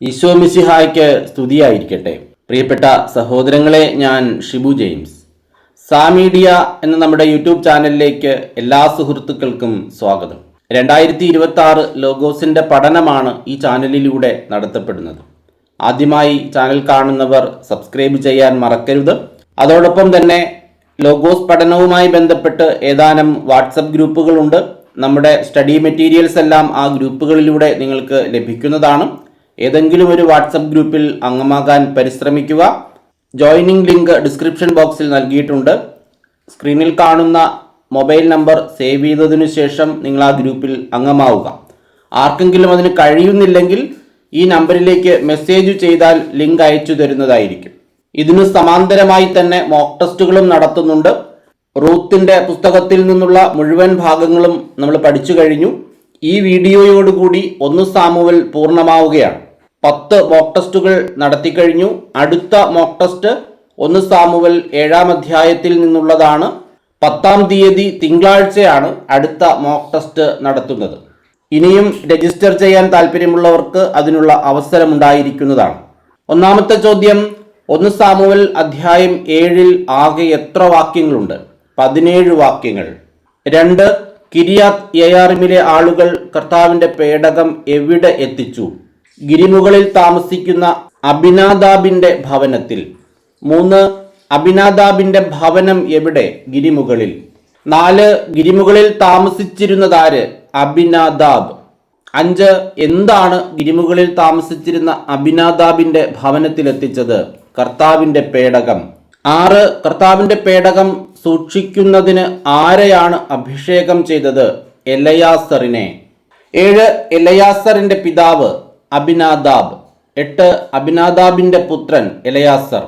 ഈശോ മിശിഹായ്ക്ക് സ്തുതിയായിരിക്കട്ടെ. പ്രിയപ്പെട്ട സഹോദരങ്ങളെ, ഞാൻ ഷിബു ജെയിംസ്. സാമീഡിയ എന്ന നമ്മുടെ യൂട്യൂബ് ചാനലിലേക്ക് എല്ലാ സുഹൃത്തുക്കൾക്കും സ്വാഗതം. 2026 ലോഗോസിൻ്റെ പഠനമാണ് ഈ ചാനലിലൂടെ നടത്തപ്പെടുന്നത്. ആദ്യമായി ചാനൽ കാണുന്നവർ സബ്സ്ക്രൈബ് ചെയ്യാൻ മറക്കരുത്. അതോടൊപ്പം തന്നെ ലോഗോസ് പഠനവുമായി ബന്ധപ്പെട്ട് ഏതാനും വാട്സപ്പ് ഗ്രൂപ്പുകളുണ്ട്. നമ്മുടെ സ്റ്റഡി മെറ്റീരിയൽസ് എല്ലാം ആ ഗ്രൂപ്പുകളിലൂടെ നിങ്ങൾക്ക് ലഭിക്കുന്നതാണ്. ഏതെങ്കിലും ഒരു വാട്സപ്പ് ഗ്രൂപ്പിൽ അംഗമാകാൻ പരിശ്രമിക്കുക. ജോയിനിങ് ലിങ്ക് ഡിസ്ക്രിപ്ഷൻ ബോക്സിൽ നൽകിയിട്ടുണ്ട്. സ്ക്രീനിൽ കാണുന്ന മൊബൈൽ നമ്പർ സേവ് ചെയ്തതിനു ശേഷം നിങ്ങൾ ആ ഗ്രൂപ്പിൽ അംഗമാവുക. ആർക്കെങ്കിലും അതിന് കഴിയുന്നില്ലെങ്കിൽ ഈ നമ്പറിലേക്ക് മെസ്സേജ് ചെയ്താൽ ലിങ്ക് അയച്ചു തരുന്നതായിരിക്കും. ഇതിനു സമാന്തരമായി തന്നെ മോക്ക് ടെസ്റ്റുകളും നടത്തുന്നുണ്ട്. റൂത്തിൻ്റെ പുസ്തകത്തിൽ നിന്നുള്ള മുഴുവൻ ഭാഗങ്ങളും നമ്മൾ പഠിച്ചു കഴിഞ്ഞു. ഈ വീഡിയോയോടുകൂടി 1 സാമുവൽ പൂർണ്ണമാവുകയാണ്. 10 മോക്ക് ടെസ്റ്റുകൾ നടത്തിക്കഴിഞ്ഞു. അടുത്ത മോക്ക് ടെസ്റ്റ് 1 സാമുവൽ 7-ാം അധ്യായത്തിൽ നിന്നുള്ളതാണ്. 10-ാം തീയതി തിങ്കളാഴ്ചയാണ് അടുത്ത മോക്ക് ടെസ്റ്റ് നടത്തുന്നത്. ഇനിയും രജിസ്റ്റർ ചെയ്യാൻ താല്പര്യമുള്ളവർക്ക് അതിനുള്ള അവസരമുണ്ടായിരിക്കുന്നതാണ്. ഒന്നാമത്തെ ചോദ്യം, 1 സാമുവൽ അധ്യായം 7-ൽ ആകെ എത്ര വാക്യങ്ങളുണ്ട്? 17 വാക്യങ്ങൾ. 2, കിരിയാത്ത് യെയാറിമിലെ ആളുകൾ കർത്താവിൻ്റെ പേടകം എവിടെ എത്തിച്ചു? ഗിരിമുകളിൽ താമസിക്കുന്ന അബിനാദാബിൻ്റെ ഭവനത്തിൽ. 3, അബിനാദാബിൻ്റെ ഭവനം എവിടെ? ഗിരിമുകളിൽ. 4, ഗിരിമുകളിൽ താമസിച്ചിരുന്നതാര്? അബിനാദാബ്. 5, എന്താണ് ഗിരിമുകളിൽ താമസിച്ചിരുന്ന അബിനാദാബിൻ്റെ ഭവനത്തിലെത്തിച്ചത്? കർത്താവിൻ്റെ പേടകം. 6, കർത്താവിൻ്റെ പേടകം സൂക്ഷിക്കുന്നതിന് ആരെയാണ് അഭിഷേകം ചെയ്തത്? എലയാസറിനെ. 7, എലയാസറിൻ്റെ പിതാവ് അബിനാദാബ്. 8, അബിനാദാബിൻ്റെ പുത്രൻ എലയാസർ.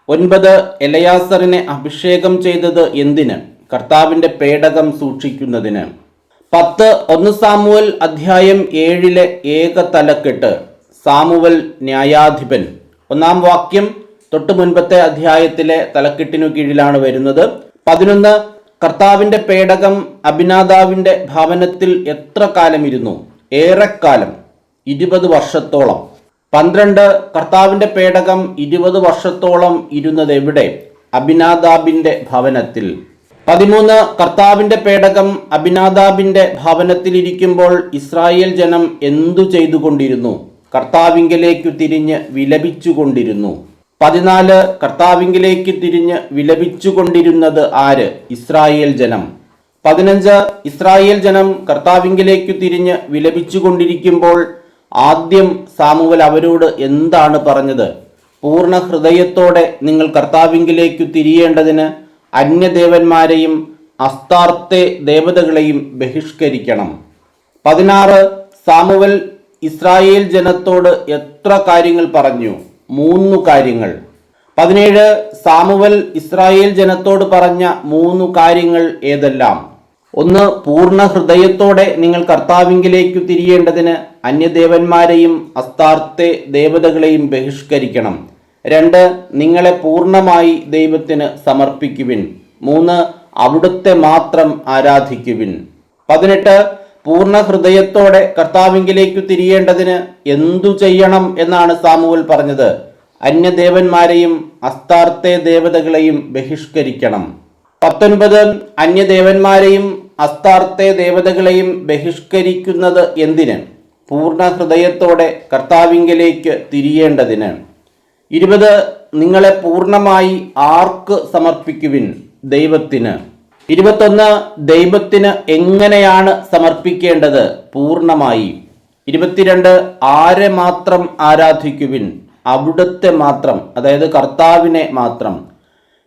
9, എലയാസറിനെ അഭിഷേകം ചെയ്തത് എന്തിന്? കർത്താവിൻ്റെ പേടകം സൂക്ഷിക്കുന്നതിന്. 10, 1 സാമുവൽ അധ്യായം 7-ലെ ഏക തലക്കെട്ട് സാമുവൽ ന്യായാധിപൻ. 1-ാം വാക്യം തൊട്ട് മുൻപത്തെ അധ്യായത്തിലെ തലക്കെട്ടിനു കീഴിലാണ് വരുന്നത്. 11, കർത്താവിൻ്റെ പേടകം അബിനാദാബിൻ്റെ ഭവനത്തിൽ എത്ര കാലം ഇരുന്നു? ഏറെക്കാലം, 20 വർഷത്തോളം. 12, കർത്താവിൻ്റെ പേടകം 20 വർഷത്തോളം ഇരുന്നത് എവിടെ? അബിനാദാബിൻ്റെ ഭവനത്തിൽ. 13, കർത്താവിൻ്റെ പേടകം അബിനാദാബിൻ്റെ ഭവനത്തിലിരിക്കുമ്പോൾ ഇസ്രായേൽ ജനം എന്തു ചെയ്തുകൊണ്ടിരുന്നു? കർത്താവിങ്കലേക്കു തിരിഞ്ഞ് വിലപിച്ചുകൊണ്ടിരുന്നു. 14, കർത്താവിങ്കലേക്ക് തിരിഞ്ഞ് വിലപിച്ചുകൊണ്ടിരുന്നത് ആര്? ഇസ്രായേൽ ജനം. 15, ഇസ്രായേൽ ജനം കർത്താവിങ്കലേക്കു തിരിഞ്ഞ് വിലപിച്ചുകൊണ്ടിരിക്കുമ്പോൾ ആദ്യം സാമുവൽ അവരോട് എന്താണ് പറഞ്ഞത്? പൂർണ്ണ ഹൃദയത്തോടെ നിങ്ങൾ കർത്താവിങ്കലേക്കു തിരിയേണ്ടതിന് അന്യദേവന്മാരെയും അസ്താർത്തെ ദേവതകളെയും ബഹിഷ്കരിക്കണം. 16, സാമുവൽ ഇസ്രായേൽ ജനത്തോട് എത്ര കാര്യങ്ങൾ പറഞ്ഞു? 3 കാര്യങ്ങൾ. 17, സാമുവൽ ഇസ്രായേൽ ജനത്തോട് പറഞ്ഞ 3 കാര്യങ്ങൾ ഏതെല്ലാം? 1, പൂർണ്ണ ഹൃദയത്തോടെ നിങ്ങൾ കർത്താവിങ്കലേക്കു തിരിയേണ്ടതിന് അന്യദേവന്മാരെയും അസ്താർത്തെ ദേവതകളെയും ബഹിഷ്കരിക്കണം. 2, നിങ്ങളെ പൂർണ്ണമായി ദൈവത്തിന് സമർപ്പിക്കുവിൻ. 3, അവിടുത്തെ മാത്രം ആരാധിക്കുവിൻ. 18, പൂർണ്ണ ഹൃദയത്തോടെ കർത്താവിങ്കലേക്കു തിരിയേണ്ടതിന് എന്തു ചെയ്യണം എന്നാണ് സാമുവൽ പറഞ്ഞത്? അന്യദേവന്മാരെയും അസ്താർത്തെ ദേവതകളെയും ബഹിഷ്കരിക്കണം. 19, അന്യദേവന്മാരെയും അസ്താർത്തെ ദേവതകളെയും ബഹിഷ്കരിക്കുന്നത് എന്തിന്? പൂർണ്ണ ഹൃദയത്തോടെ കർത്താവിങ്കലേക്ക് തിരിയേണ്ടതിന്. 20, നിങ്ങളെ പൂർണ്ണമായി ആർക്ക് സമർപ്പിക്കുവിൻ? ദൈവത്തിന്. 21, ദൈവത്തിന് എങ്ങനെയാണ് സമർപ്പിക്കേണ്ടത്? പൂർണ്ണമായി. 22, ആരെ മാത്രം ആരാധിക്കുവിൻ? അവിടുത്തെ മാത്രം, അതായത് കർത്താവിനെ മാത്രം.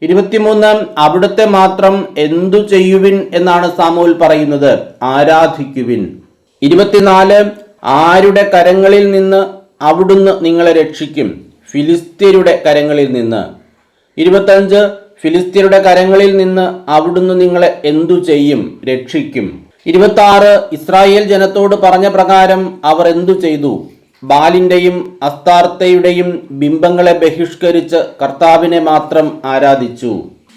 23, അവിടുത്തെ മാത്രം എന്തു ചെയ്യുവിൻ എന്നാണ് സാമുവൽ പറയുന്നത്? ആരാധിക്കുവിൻ. 24, ആരുടെ കരങ്ങളിൽ നിന്ന് അവിടുന്ന് നിങ്ങളെ രക്ഷിക്കും? ഫിലിസ്ത്യരുടെ കരങ്ങളിൽ നിന്ന്. 25, ഫിലിസ്ത്യരുടെ കരങ്ങളിൽ നിന്ന് അവിടുന്ന് നിങ്ങളെ എന്തു ചെയ്യും? രക്ഷിക്കും. 26, ഇസ്രായേൽ ജനത്തോട് പറഞ്ഞ പ്രകാരം അവർ എന്തു ചെയ്തു? ബാലിൻ്റെയും അസ്താർത്തയുടെയും ബിംബങ്ങളെ ബഹിഷ്കരിച്ച് കർത്താവിനെ മാത്രം ആരാധിച്ചു.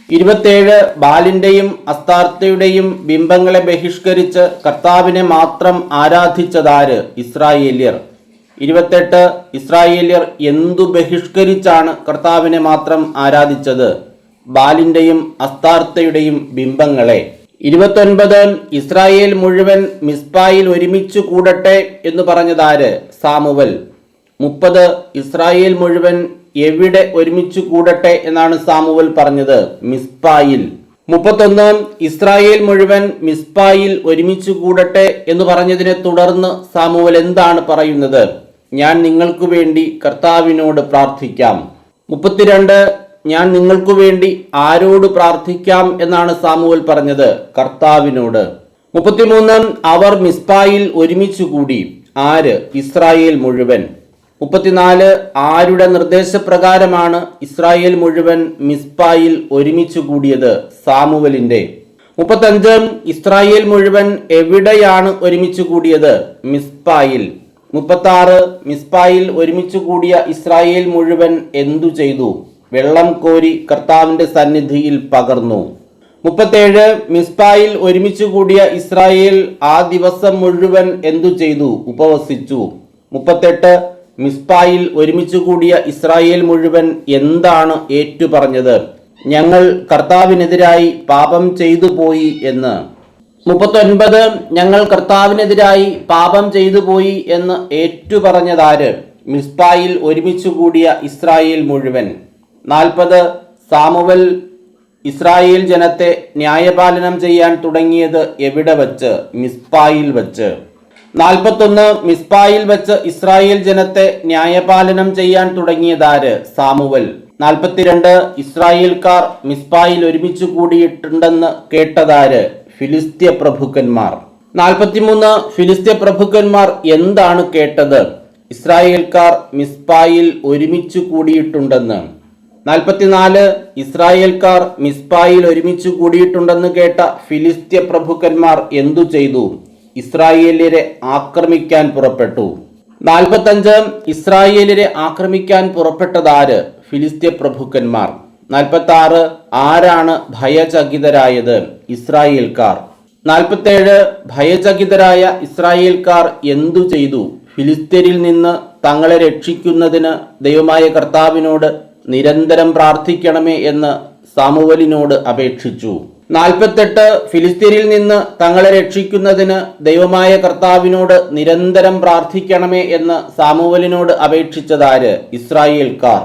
27, ബാലിൻ്റെയും അസ്താർത്തയുടെയും ബിംബങ്ങളെ ബഹിഷ്കരിച്ച് കർത്താവിനെ മാത്രം ആരാധിച്ചതാര്? ഇസ്രായേല്യർ. 28 ഇസ്രായേല്യർ എന്തു ബഹിഷ്കരിച്ചാണ് കർത്താവിനെ മാത്രം ആരാധിച്ചത്? ബാലിന്റെയും അസ്താർത്തയുടെയും ബിംബങ്ങളെ. 29 ഇസ്രായേൽ മുഴുവൻ മിസ്പായിൽ ഒരുമിച്ചു കൂടട്ടെ എന്ന് പറഞ്ഞതാര്? സാമുവൽ. 30 ഇസ്രായേൽ മുഴുവൻ എവിടെ ഒരുമിച്ചു കൂടട്ടെ എന്നാണ് സാമുവൽ പറഞ്ഞത്? മിസ്പായിൽ. 31 ഇസ്രായേൽ മുഴുവൻ മിസ്പായിൽ ഒരുമിച്ചു കൂടട്ടെ എന്ന് പറഞ്ഞതിനെ തുടർന്ന് സാമുവൽ എന്താണ് പറയുന്നത്? ഞാൻ നിങ്ങൾക്ക് വേണ്ടി കർത്താവിനോട് പ്രാർത്ഥിക്കാം. 32 ഞാൻ നിങ്ങൾക്ക് വേണ്ടി ആരോട് പ്രാർത്ഥിക്കാം എന്നാണ് സാമുവൽ പറഞ്ഞത്? കർത്താവിനോട്. 33 അവർ മിസ്പായിൽ ഒരുമിച്ചു കൂടി. ആര്? ഇസ്രായേൽ മുഴുവൻ. 34 ആരുടെ നിർദ്ദേശപ്രകാരമാണ് ഇസ്രായേൽ മുഴുവൻ മിസ്പായിൽ ഒരുമിച്ചു കൂടിയത്? സാമുവലിന്റെ. 35 ഇസ്രായേൽ മുഴുവൻ എവിടെയാണ് ഒരുമിച്ചു കൂടിയത്? മിസ്പായിൽ. 36 മിസ്പായിൽ ഒരുമിച്ചു കൂടിയ ഇസ്രായേൽ മുഴുവൻ എന്തു ചെയ്തു? വെള്ളം കോരി കർത്താവിന്റെ സന്നിധിയിൽ പകർന്നു. 37 മിസ്പായിൽ ഒരുമിച്ചു കൂടിയ ഇസ്രായേൽ ആ ദിവസം മുഴുവൻ എന്തു ചെയ്തു? ഉപവസിച്ചു. 38 മിസ്പായിൽ ഒരുമിച്ചു കൂടിയ ഇസ്രായേൽ മുഴുവൻ എന്താണ് ഏറ്റുപറഞ്ഞത്? ഞങ്ങൾ കർത്താവിനെതിരായി പാപം ചെയ്തു പോയി എന്ന്. 39 ഞങ്ങൾ കർത്താവിനെതിരായി പാപം ചെയ്തു പോയി എന്ന് ഏറ്റുപറഞ്ഞതാര്? മിസ്പായിൽ ഒരുമിച്ചു കൂടിയ ഇസ്രായേൽ മുഴുവൻ. 40 സാമുവൽ ഇസ്രായേൽ ജനത്തെ ന്യായപാലനം ചെയ്യാൻ തുടങ്ങിയത് എവിടെ വച്ച്? മിസ്പായിൽ വച്ച്. 41 മിസ്പായിൽ വച്ച് ഇസ്രായേൽ ജനത്തെ ന്യായപാലനം ചെയ്യാൻ തുടങ്ങിയതാര്? സാമുവൽ. 42 ഇസ്രായേൽക്കാർ മിസ്പായിൽ ഒരുമിച്ചു കൂടിയിട്ടുണ്ടെന്ന് കേട്ടതാര്? ഫിലിസ്ത്യ പ്രഭുക്കന്മാർ. 43 ഫിലിസ്ത്യ പ്രഭുക്കന്മാർ എന്താണ് കേട്ടത്? ഇസ്രായേൽക്കാർ മിസ്പായിൽ ഒരുമിച്ചു കൂടിയിട്ടുണ്ടെന്ന്. 44 ഇസ്രായേൽക്കാർ മിസ്പായിൽ ഒരുമിച്ചു കൂടിയിട്ടുണ്ടെന്ന് കേട്ട ഫിലിസ്ത്യ പ്രഭുക്കന്മാർ എന്തു ചെയ്തു? ഇസ്രായേല്യരെ ആക്രമിക്കാൻ പുറപ്പെട്ടു. 45 ഇസ്രായേല്യരെ ആക്രമിക്കാൻ പുറപ്പെട്ടതാര്? ഫിലിസ്ത്യ പ്രഭുക്കന്മാർ. 46 ആരാണ് ഭയചകിതരായത്? ഇസ്രായേൽക്കാർ. 47 ഭയചകിതരായ ഇസ്രായേൽക്കാർ എന്തു ചെയ്തു? ഫിലിസ്ത്യരിൽ നിന്ന് തങ്ങളെ രക്ഷിക്കുന്നതിന് ദൈവമായ കർത്താവിനോട് നിരന്തരം പ്രാർത്ഥിക്കണമേ എന്ന് സാമുവലിനോട് അപേക്ഷിച്ചു. 48 ഫിലിസ്ത്യരിൽ നിന്ന് തങ്ങളെ രക്ഷിക്കുന്നതിന് ദൈവമായ കർത്താവിനോട് നിരന്തരം പ്രാർത്ഥിക്കണമേ എന്ന് സാമുവലിനോട് അപേക്ഷിച്ചതാര്? ഇസ്രായേൽക്കാർ.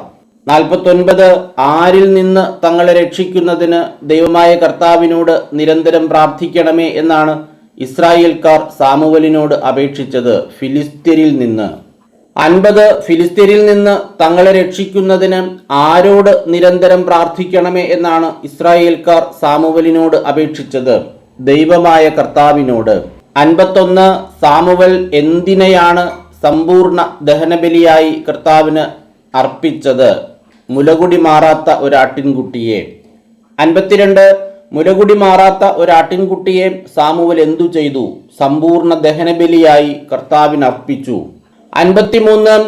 49 ആരിൽ നിന്ന് തങ്ങളെ രക്ഷിക്കുന്നതിന് ദൈവമായ കർത്താവിനോട് നിരന്തരം പ്രാർത്ഥിക്കണമേ എന്നാണ് ഇസ്രായേൽക്കാർ സാമുവലിനോട് അപേക്ഷിച്ചത്? ഫിലിസ്ത്യരിൽ നിന്ന്. 50 ഫിലിസ്ത്യരിൽ നിന്ന് തങ്ങളെ രക്ഷിക്കുന്നതിന് ആരോട് നിരന്തരം പ്രാർത്ഥിക്കണമേ എന്നാണ് ഇസ്രായേൽക്കാർ സാമുവലിനോട് അപേക്ഷിച്ചത്? ദൈവമായ കർത്താവിനോട്. 51 സാമുവൽ എന്തിനെയാണ് സമ്പൂർണ്ണ ദഹനബലിയായി കർത്താവിന് അർപ്പിച്ചത്? മുലകുടി മാറാത്ത ഒരാട്ടിൻകുട്ടിയെ. 52 മുലകുടി മാറാത്ത ഒരാട്ടിൻകുട്ടിയെ സാമുവൽ എന്തു ചെയ്തു? സമ്പൂർണ്ണ ദഹനബലിയായി കർത്താവിന് അർപ്പിച്ചു. 53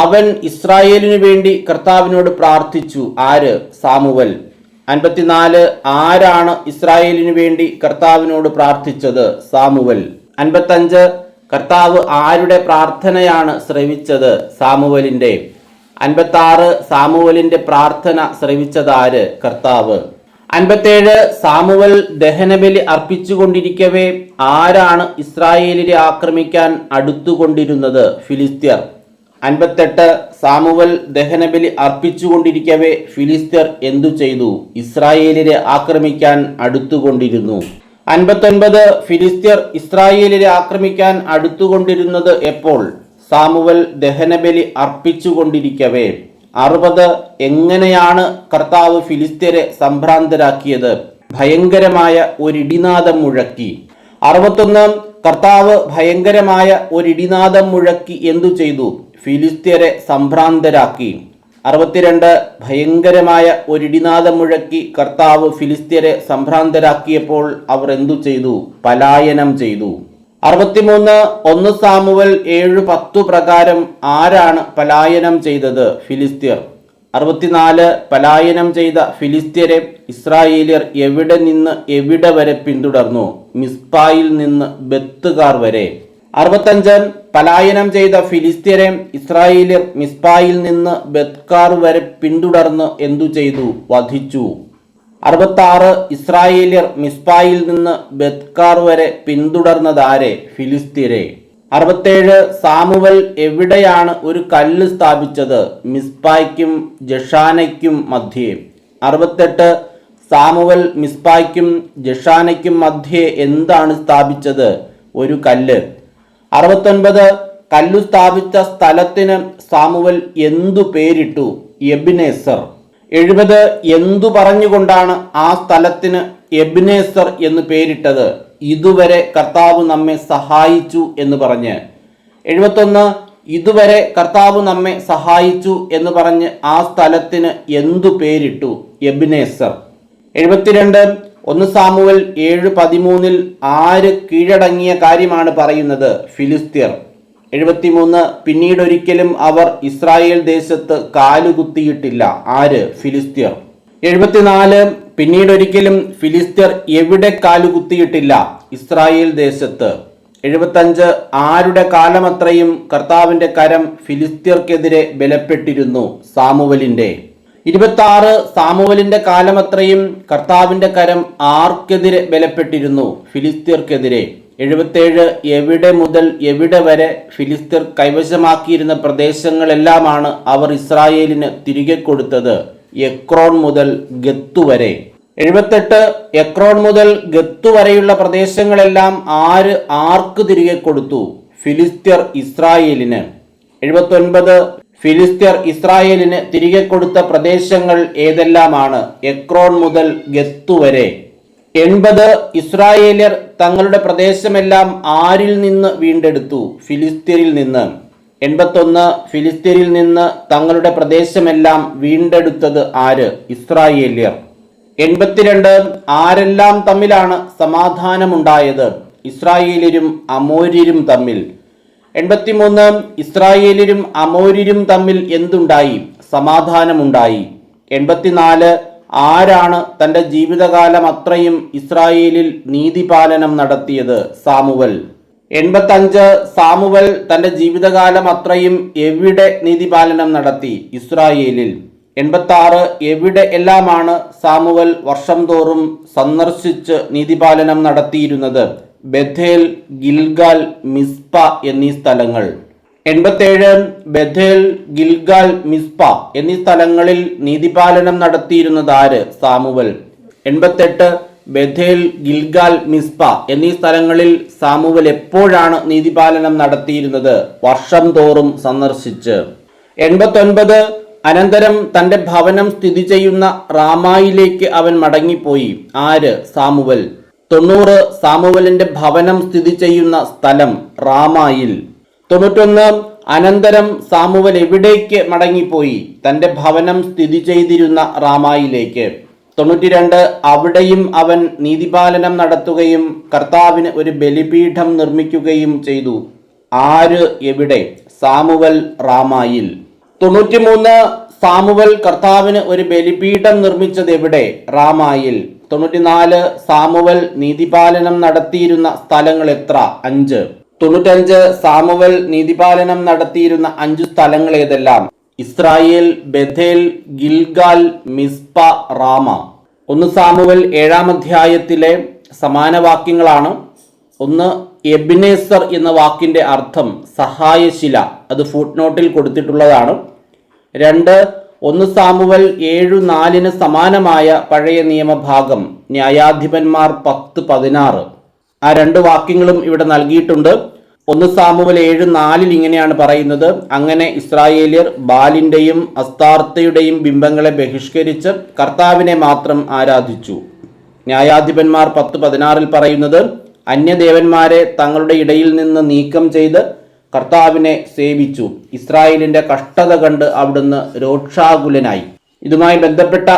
അവൻ ഇസ്രായേലിനു വേണ്ടി കർത്താവിനോട് പ്രാർത്ഥിച്ചു. ആര്? സാമുവൽ. 54 ആരാണ് ഇസ്രായേലിനു വേണ്ടി കർത്താവിനോട് പ്രാർത്ഥിച്ചത്? സാമുവൽ. 55 കർത്താവ് ആരുടെ പ്രാർത്ഥനയാണ് ശ്രവിച്ചത്? സാമുവലിന്റെ. 56 സാമുവലിന്റെ പ്രാർത്ഥന ശ്രവിച്ചതാര്? കർത്താവ്. 57 സാമുവൽ ദഹനബലി അർപ്പിച്ചുകൊണ്ടിരിക്കവേ ആരാണ് ഇസ്രായേലിനെ ആക്രമിക്കാൻ അടുത്തുകൊണ്ടിരുന്നത്? ഫിലിസ്ത്യർ. 58 സാമുവൽ ദഹനബലി അർപ്പിച്ചുകൊണ്ടിരിക്കവേ ഫിലിസ്ത്യർ എന്തു ചെയ്തു? ഇസ്രായേലിനെ ആക്രമിക്കാൻ അടുത്തുകൊണ്ടിരുന്നു. 59 ഫിലിസ്ത്യർ ഇസ്രായേലിനെ ആക്രമിക്കാൻ അടുത്തുകൊണ്ടിരുന്നത് എപ്പോൾ? സാമുവൽ ദഹനബലി അർപ്പിച്ചുകൊണ്ടിരിക്കവേ. 60 എങ്ങനെയാണ് കർത്താവ് ഫിലിസ്ത്യരെ സംഭ്രാന്തരാക്കിയത്? ഭയങ്കരമായ ഒരിടിനാദം മുഴക്കി. 61 കർത്താവ് ഭയങ്കരമായ ഒരിടിനാദം മുഴക്കി എന്തു ചെയ്തു? ഫിലിസ്ത്യരെ സംഭ്രാന്തരാക്കി. 62 ഭയങ്കരമായ ഒരിടിനാദം മുഴക്കി കർത്താവ് ഫിലിസ്ത്യരെ സംഭ്രാന്തരാക്കിയപ്പോൾ അവർ എന്തു ചെയ്തു? പലായനം ചെയ്തു. 63 1 സാമുവൽ 7:10 പ്രകാരം ആരാണ് പലായനം ചെയ്തത്? ഫിലിസ്ത്യർ. 64 പലായനം ചെയ്ത ഫിലിസ്ത്യരെ ഇസ്രായേലിയർ എവിടെ നിന്ന് എവിടെ വരെ പിന്തുടർന്നു? മിസ്പായിൽ നിന്ന് ബത്തുകാർ വരെ. 65 പലായനം ചെയ്ത ഫിലിസ്ത്യരെ ഇസ്രായേലിയർ മിസ്പായിൽ നിന്ന് ബെത്കാർ വരെ പിന്തുടർന്ന് എന്തു ചെയ്തു? വധിച്ചു. 66 ഇസ്രായേലിയർ മിസ്പായിൽ നിന്ന് ബെത്കാർ വരെ പിന്തുടർന്നതാരെ? ഫിലിസ്ത്യരെ. 67 സാമുവൽ എവിടെയാണ് ഒരു കല്ല് സ്ഥാപിച്ചത്? മിസ്പായ്ക്കും ജഷാനയ്ക്കും മധ്യേ. 68 സാമുവൽ മിസ്പായ്ക്കും ജഷാനയ്ക്കും മധ്യേ എന്താണ് സ്ഥാപിച്ചത്? ഒരു കല്ല്. 69 കല്ലു സ്ഥാപിച്ച സ്ഥലത്തിന് സാമുവൽ എന്തു പേരിട്ടു? എബിനേസർ. 70 എന്തു പറഞ്ഞുകൊണ്ടാണ് ആ സ്ഥലത്തിന് എബിനേസർ എന്ന് പേരിട്ടത്? ഇതുവരെ കർത്താവ് നമ്മെ സഹായിച്ചു എന്ന് പറഞ്ഞ്. 71 ഇതുവരെ കർത്താവ് നമ്മെ സഹായിച്ചു എന്ന് പറഞ്ഞ് ആ സ്ഥലത്തിന് എന്തു പേരിട്ടു? എബിനേസർ. 72 1 സാമുവൽ 7:13 ആര് കീഴടങ്ങിയ കാര്യമാണ് പറയുന്നത്? ഫിലിസ്ത്യർ. 73 പിന്നീടൊരിക്കലും അവർ ഇസ്രായേൽ ദേശത്ത് കാലുകുത്തിയിട്ടില്ല. ആര്? ഫിലിസ്ത്യർ. 74 പിന്നീടൊരിക്കലും ഫിലിസ്ത്യർ എവിടെ കാലുകുത്തിയിട്ടില്ല? ഇസ്രായേൽ ദേശത്ത്. 75 ആരുടെ കാലമത്രയും കർത്താവിന്റെ കരം ഫിലിസ്ത്യർക്കെതിരെ ബലപ്പെട്ടിരുന്നു? സാമുവലിന്റെ. 26 സാമുവലിന്റെ കാലമത്രയും കർത്താവിന്റെ കരം ആർക്കെതിരെ ബലപ്പെട്ടിരുന്നു? ഫിലിസ്ത്യർക്കെതിരെ. 77 എവിടെ മുതൽ എവിടെ വരെ ഫിലിസ്ത്യർ കൈവശമാക്കിയിരുന്ന പ്രദേശങ്ങളെല്ലാമാണ് അവർ ഇസ്രായേലിന് തിരികെ കൊടുത്തത്? എക്രോൺ മുതൽ ഗത്ത് വരെ. 78 എക്രോൺ മുതൽ ഗത്ത് വരെയുള്ള പ്രദേശങ്ങളെല്ലാം ആർക്ക് തിരികെ കൊടുത്തു? ഫിലിസ്ത്യർ ഇസ്രായേലിന്. 79 ഫിലിസ്ത്യർ ഇസ്രായേലിന് തിരികെ കൊടുത്ത പ്രദേശങ്ങൾ ഏതെല്ലാമാണ്? എക്രോൺ മുതൽ ഗത്ത് വരെ. 80 ഇസ്രായേലിയർ തങ്ങളുടെ പ്രദേശമെല്ലാം ആരിൽ നിന്ന് വീണ്ടെടുത്തു? ഫിലിസ്ത്യരിൽ നിന്ന്. 81 ഫിലിസ്ത്യരിൽ നിന്ന് തങ്ങളുടെ പ്രദേശമെല്ലാം വീണ്ടെടുത്തത് ആര്? ഇസ്രായേലിയർ. 82 ആരെല്ലാം തമ്മിലാണ് സമാധാനമുണ്ടായത്? ഇസ്രായേലിയരും അമോര്യരും തമ്മിൽ. 83 ഇസ്രായേലിയരും അമോര്യരും തമ്മിൽ എന്തുണ്ടായി? സമാധാനമുണ്ടായി. 84 ആരാണ് തൻ്റെ ജീവിതകാലം അത്രയും ഇസ്രായേലിൽ നീതിപാലനം നടത്തിയത്? സാമുവൽ. 85 സാമുവൽ തൻ്റെ ജീവിതകാലം അത്രയും എവിടെ നീതിപാലനം നടത്തി? ഇസ്രായേലിൽ. 86 എവിടെ എല്ലാമാണ് സാമുവൽ വർഷം തോറും സന്ദർശിച്ച് നീതിപാലനം നടത്തിയിരുന്നത്? ബഥേൽ, ഗിൽഗാൽ, മിസ്പ എന്നീ സ്ഥലങ്ങൾ. 87 ബഥേൽ, ഗിൽഗാൽ, മിസ്പ എന്നീ സ്ഥലങ്ങളിൽ നീതിപാലനം നടത്തിയിരുന്നത് ആര്? സാമുവൽ. 88 ബഥേൽ, ഗിൽഗാൽ, മിസ്പ എന്നീ സ്ഥലങ്ങളിൽ സാമുവൽ എപ്പോഴാണ് നീതിപാലനം നടത്തിയിരുന്നത്? വർഷം തോറും സന്ദർശിച്ച്. 89 അനന്തരം തൻ്റെ ഭവനം സ്ഥിതി ചെയ്യുന്ന റാമായിലേക്ക് അവൻ മടങ്ങിപ്പോയി. ആര്? സാമുവൽ. 90 സാമുവലിന്റെ ഭവനം സ്ഥിതി ചെയ്യുന്ന സ്ഥലം റാമായിൽ. 91 അനന്തരം സാമുവൽ എവിടേക്ക് മടങ്ങിപ്പോയി? തൻ്റെ ഭവനം സ്ഥിതി ചെയ്തിരുന്ന റാമായിലേക്ക്. 92 അവിടെയും അവൻ നീതിപാലനം നടത്തുകയും കർത്താവിന് ഒരു ബലിപീഠം നിർമ്മിക്കുകയും ചെയ്തു. ആര്? എവിടെ? സാമുവൽ റാമായിൽ. 93 സാമുവൽ കർത്താവിന് ഒരു ബലിപീഠം നിർമ്മിച്ചത് എവിടെ? റാമായിൽ. 94 സാമുവൽ നീതിപാലനം നടത്തിയിരുന്ന സ്ഥലങ്ങൾ എത്ര? 5. 95 സാമുവൽ നീതിപാലനം നടത്തിയിരുന്ന 5 സ്ഥലങ്ങൾ ഏതെല്ലാം? Israel, Bethel, Gilgal, Mizpah, Ramah. 1 Samuel 7-ാം അധ്യായത്തിലെ സമാന വാക്യങ്ങളാണ്. 1 എബിനേസർ എന്ന വാക്കിന്റെ അർത്ഥം സഹായശില. അത് ഫുട്നോട്ടിൽ കൊടുത്തിട്ടുള്ളതാണ്. 2 1 സാമുവൽ 7:4 സമാനമായ പഴയ നിയമഭാഗം ന്യായാധിപന്മാർ 10:16. ആ 2 വാക്യങ്ങളും ഇവിടെ നൽകിയിട്ടുണ്ട്. 1 സാമുവൽ 7:4 ഇങ്ങനെയാണ് പറയുന്നത്: അങ്ങനെ ഇസ്രായേലിയർ ബാലിന്റെയും അസ്താർത്തയുടെയും ബിംബങ്ങളെ ബഹിഷ്കരിച്ച് കർത്താവിനെ മാത്രം ആരാധിച്ചു. ന്യായാധിപന്മാർ 10:16 പറയുന്നത്: അന്യദേവന്മാരെ തങ്ങളുടെ ഇടയിൽ നിന്ന് നീക്കം ചെയ്ത് കർത്താവിനെ സേവിച്ചു. ഇസ്രായേലിന്റെ കഷ്ടത കണ്ട് അവിടുന്ന് രോക്ഷാകുലനായി. ഇതുമായി ബന്ധപ്പെട്ട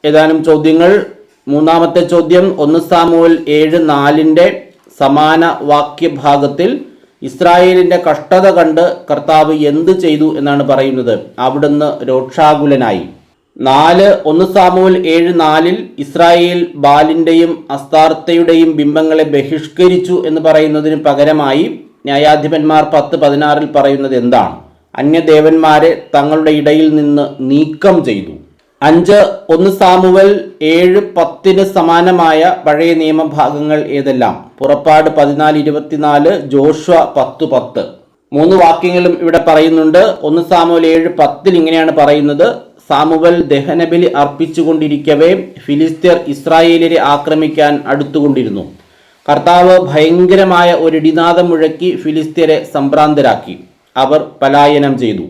ഏതാനും ചോദ്യങ്ങൾ. 3-ാമത്തെ ചോദ്യം, 1 സാമുവൽ 7:4 സമാന വാക്യഭാഗത്തിൽ ഇസ്രായേലിന്റെ കഷ്ടത കണ്ട് കർത്താവ് എന്ത് ചെയ്തു എന്നാണ് പറയുന്നത്? അവിടുന്ന് രോക്ഷാകുലനായി. 4 1 സാമുവൽ 7:4 ഇസ്രായേൽ ബാലിന്റെയും അസ്താർത്തയുടെയും ബിംബങ്ങളെ ബഹിഷ്കരിച്ചു എന്ന് പറയുന്നതിന് പകരമായി ന്യായാധിപന്മാർ 10:16 പറയുന്നത് എന്താണ്? അന്യദേവന്മാരെ തങ്ങളുടെ ഇടയിൽ നിന്ന് നീക്കം ചെയ്തു. 1 സാമുവൽ 7:10 സമാനമായ പഴയ നിയമഭാഗങ്ങൾ ഏതെല്ലാം? പുറപ്പാട് 14:24, ജോഷുവ 10:10. 3 വാക്യങ്ങളും ഇവിടെ പറയുന്നുണ്ട്. 1 സാമുവൽ 7:10 ഇങ്ങനെയാണ് പറയുന്നത്: സാമുവൽ ദഹനബലി അർപ്പിച്ചുകൊണ്ടിരിക്കവേ ഫിലിസ്ത്യർ ഇസ്രായേലിനെ ആക്രമിക്കാൻ അടുത്തുകൊണ്ടിരുന്നു. കർത്താവ് ഭയങ്കരമായ ഒരു ഇടിനാദം മുഴക്കി ഫിലിസ്ത്യരെ സംഭ്രാന്തരാക്കി. അവർ പലായനം ചെയ്തു.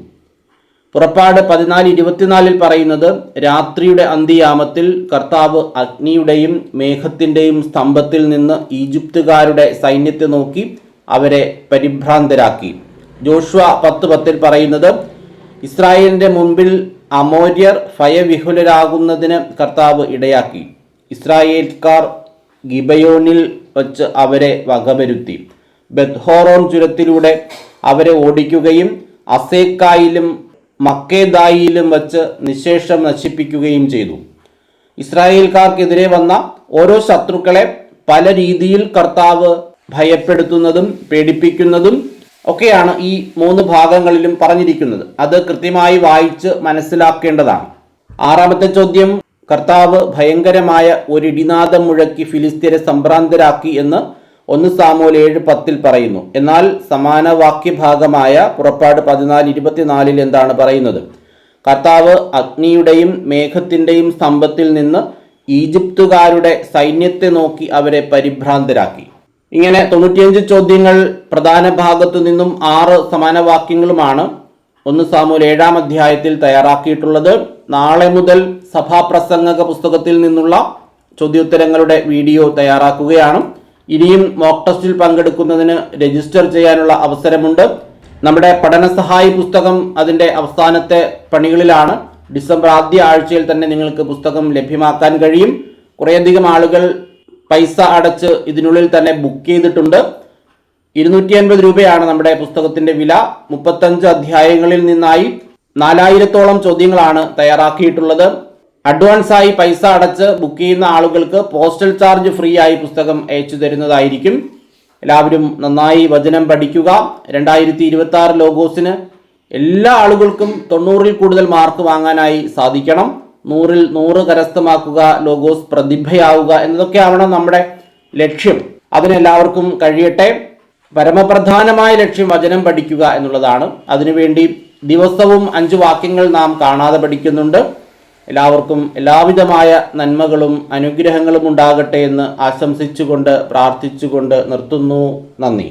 പുറപ്പാട് 14:24 പറയുന്നത്: രാത്രിയുടെ അന്ത്യയാമത്തിൽ കർത്താവ് അഗ്നിയുടെയും മേഘത്തിൻ്റെയും സ്തംഭത്തിൽ നിന്ന് ഈജിപ്തുകാരുടെ സൈന്യത്തെ നോക്കി അവരെ പരിഭ്രാന്തരാക്കി. ജോഷുവ 10:10 പറയുന്നത്: ഇസ്രായേലിൻ്റെ മുൻപിൽ അമോര്യർ ഭയവിഹുലരാകുന്നതിന് കർത്താവ് ഇടയാക്കി. ഇസ്രായേൽക്കാർ ഗിബയോനിൽ വച്ച് അവരെ വകവരുത്തി. ബെത്ഹോറോൻ ചുരത്തിലൂടെ അവരെ ഓടിക്കുകയും അസേക്കായിലും മക്കേദായിലും വച്ച് നിശേഷം നശിപ്പിക്കുകയും ചെയ്തു. ഇസ്രായേൽക്കാർക്കെതിരെ വന്ന ഓരോ ശത്രുക്കളെ പല രീതിയിൽ കർത്താവ് ഭയപ്പെടുത്തുന്നതും പേടിപ്പിക്കുന്നതും ഒക്കെയാണ് ഈ 3 ഭാഗങ്ങളിലും പറഞ്ഞിരിക്കുന്നത്. അത് കൃത്യമായി വായിച്ച് മനസ്സിലാക്കേണ്ടതാണ്. 6ാമത്തെ ചോദ്യം: കർത്താവ് ഭയങ്കരമായ ഒരു ഇടിനാദം മുഴക്കി ഫിലിസ്ത്യരെ സംഭ്രാന്തരാക്കി എന്ന് 1 സാമുവൽ 7:10 പറയുന്നു. എന്നാൽ സമാന വാക്യഭാഗമായ പുറപ്പാട് 14:24 എന്താണ് പറയുന്നത്? കർത്താവ് അഗ്നിയുടെയും മേഘത്തിൻ്റെയും സ്തംഭത്തിൽ നിന്ന് ഈജിപ്തുകാരുടെ സൈന്യത്തെ നോക്കി അവരെ പരിഭ്രാന്തരാക്കി. ഇങ്ങനെ 95 ചോദ്യങ്ങൾ പ്രധാന ഭാഗത്തു നിന്നും 6 സമാന വാക്യങ്ങളുമാണ് 1 സാമുവൽ 7-ാം അധ്യായത്തിൽ തയ്യാറാക്കിയിട്ടുള്ളത്. നാളെ മുതൽ സഭാപ്രസംഗക പുസ്തകത്തിൽ നിന്നുള്ള ചോദ്യോത്തരങ്ങളുടെ വീഡിയോ തയ്യാറാക്കുകയാണ്. ഇനിയും മോക്ക് ടെസ്റ്റിൽ പങ്കെടുക്കുന്നതിന് രജിസ്റ്റർ ചെയ്യാനുള്ള അവസരമുണ്ട്. നമ്മുടെ പഠനസഹായി പുസ്തകം അതിൻ്റെ അവസാനത്തെ പണികളിലാണ്. ഡിസംബർ ആദ്യ ആഴ്ചയിൽ തന്നെ നിങ്ങൾക്ക് പുസ്തകം ലഭ്യമാക്കാൻ കഴിയും. കുറേയധികം ആളുകൾ പൈസ അടച്ച് ഇതിനുള്ളിൽ തന്നെ ബുക്ക് ചെയ്തിട്ടുണ്ട്. 250 രൂപയാണ് നമ്മുടെ പുസ്തകത്തിൻ്റെ വില. 35 അധ്യായങ്ങളിൽ നിന്നായി 4000-ഓളം ചോദ്യങ്ങളാണ് തയ്യാറാക്കിയിട്ടുള്ളത്. അഡ്വാൻസായി പൈസ അടച്ച് ബുക്ക് ചെയ്യുന്ന ആളുകൾക്ക് പോസ്റ്റൽ ചാർജ് ഫ്രീ ആയി പുസ്തകം അയച്ചു തരുന്നതായിരിക്കും. എല്ലാവരും നന്നായി വചനം പഠിക്കുക. 2026 ലോഗോസിന് എല്ലാ ആളുകൾക്കും 90-ൽ കൂടുതൽ മാർക്ക് വാങ്ങാനായി സാധിക്കണം. 100-ൽ 100 കരസ്ഥമാക്കുക, ലോഗോസ് പ്രതിഭയാവുക എന്നതൊക്കെ ആവണം നമ്മുടെ ലക്ഷ്യം. അതിനെല്ലാവർക്കും കഴിയട്ടെ. പരമപ്രധാനമായ ലക്ഷ്യം വചനം പഠിക്കുക എന്നുള്ളതാണ്. അതിനുവേണ്ടി ദിവസവും 5 വാക്യങ്ങൾ നാം കാണാതെ പഠിക്കുന്നുണ്ട്. എല്ലാവർക്കും എല്ലാവിധമായ നന്മകളും അനുഗ്രഹങ്ങളും ഉണ്ടാകട്ടെ എന്ന് ആശംസിച്ചുകൊണ്ട് പ്രാർത്ഥിച്ചുകൊണ്ട് നിർത്തുന്നു. നന്ദി.